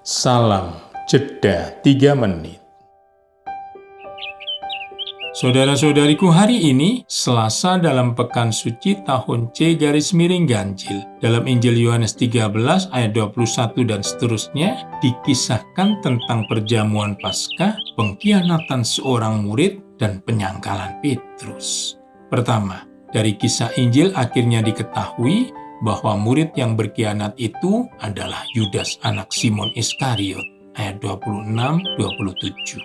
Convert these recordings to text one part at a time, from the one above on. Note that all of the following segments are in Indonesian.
Salam jeda 3 menit. Saudara-saudariku, hari ini Selasa dalam Pekan Suci tahun C/Ganjil. Dalam Injil Yohanes 13 ayat 21 dan seterusnya dikisahkan tentang perjamuan Paskah, pengkhianatan seorang murid dan penyangkalan Petrus. Pertama, dari kisah Injil akhirnya diketahui bahwa murid yang berkhianat itu adalah Yudas anak Simon Iskariot, ayat 26-27.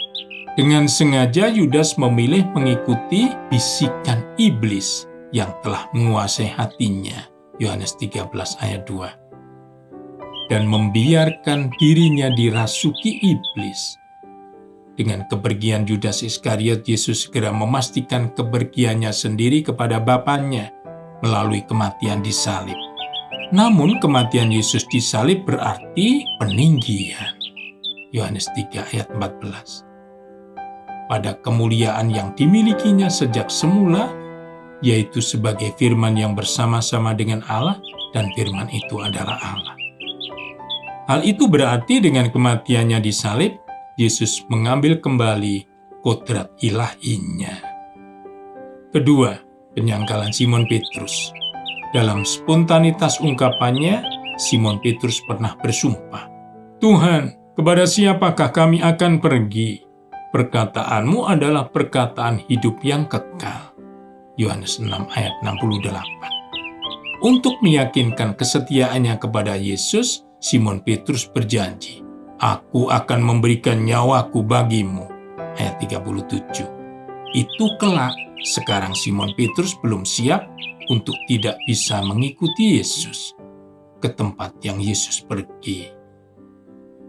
Dengan sengaja Yudas memilih mengikuti bisikan iblis yang telah menguasai hatinya, Yohanes 13 ayat 2, dan membiarkan dirinya dirasuki iblis. Dengan kepergian Yudas Iskariot, Yesus segera memastikan kepergiannya sendiri kepada Bapanya melalui kematian di salib. Namun kematian Yesus di salib berarti peninggian, Yohanes 3 ayat 14. Pada kemuliaan yang dimilikinya sejak semula, yaitu sebagai firman yang bersama-sama dengan Allah, dan firman itu adalah Allah. Hal itu berarti dengan kematiannya di salib, Yesus mengambil kembali kodrat ilahinya. Kedua, penyangkalan Simon Petrus. Dalam spontanitas ungkapannya, Simon Petrus pernah bersumpah, "Tuhan, kepada siapakah kami akan pergi? Perkataanmu adalah perkataan hidup yang kekal." Yohanes 6 ayat 68. Untuk meyakinkan kesetiaannya kepada Yesus, Simon Petrus berjanji, "Aku akan memberikan nyawaku bagimu." Ayat 37. Itu kelak, sekarang Simon Petrus belum siap untuk tidak bisa mengikuti Yesus ke tempat yang Yesus pergi.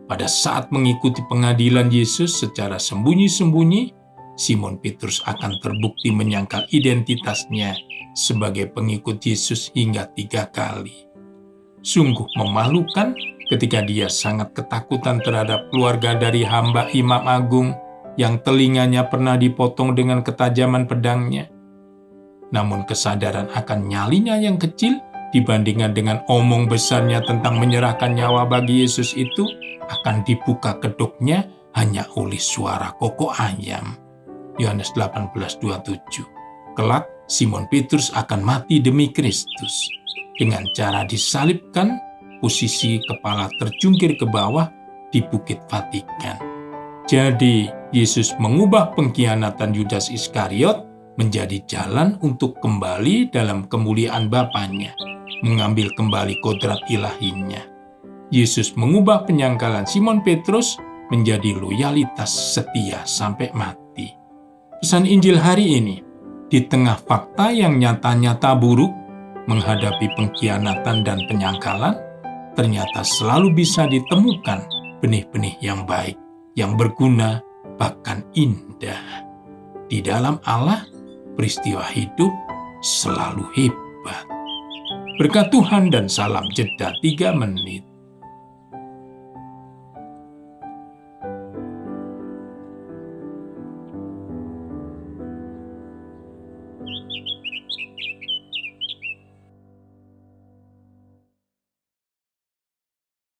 Pada saat mengikuti pengadilan Yesus secara sembunyi-sembunyi, Simon Petrus akan terbukti menyangkal identitasnya sebagai pengikut Yesus hingga 3 kali. Sungguh memalukan ketika dia sangat ketakutan terhadap keluarga dari hamba Imam Agung yang telinganya pernah dipotong dengan ketajaman pedangnya. Namun kesadaran akan nyalinya yang kecil dibandingkan dengan omong besarnya tentang menyerahkan nyawa bagi Yesus itu akan dibuka kedoknya hanya oleh suara kokok ayam. Yohanes 18:27. Kelak, Simon Petrus akan mati demi Kristus. Dengan cara disalibkan, posisi kepala terjungkir ke bawah di Bukit Vatikan. Jadi, Yesus mengubah pengkhianatan Yudas Iskariot menjadi jalan untuk kembali dalam kemuliaan Bapanya, mengambil kembali kodrat ilahinya. Yesus mengubah penyangkalan Simon Petrus menjadi loyalitas setia sampai mati. Pesan Injil hari ini, di tengah fakta yang nyata-nyata buruk, menghadapi pengkhianatan dan penyangkalan, ternyata selalu bisa ditemukan benih-benih yang baik, yang berguna, bahkan indah. Di dalam Allah, peristiwa hidup selalu hebat. Berkat Tuhan dan salam jeda 3 menit.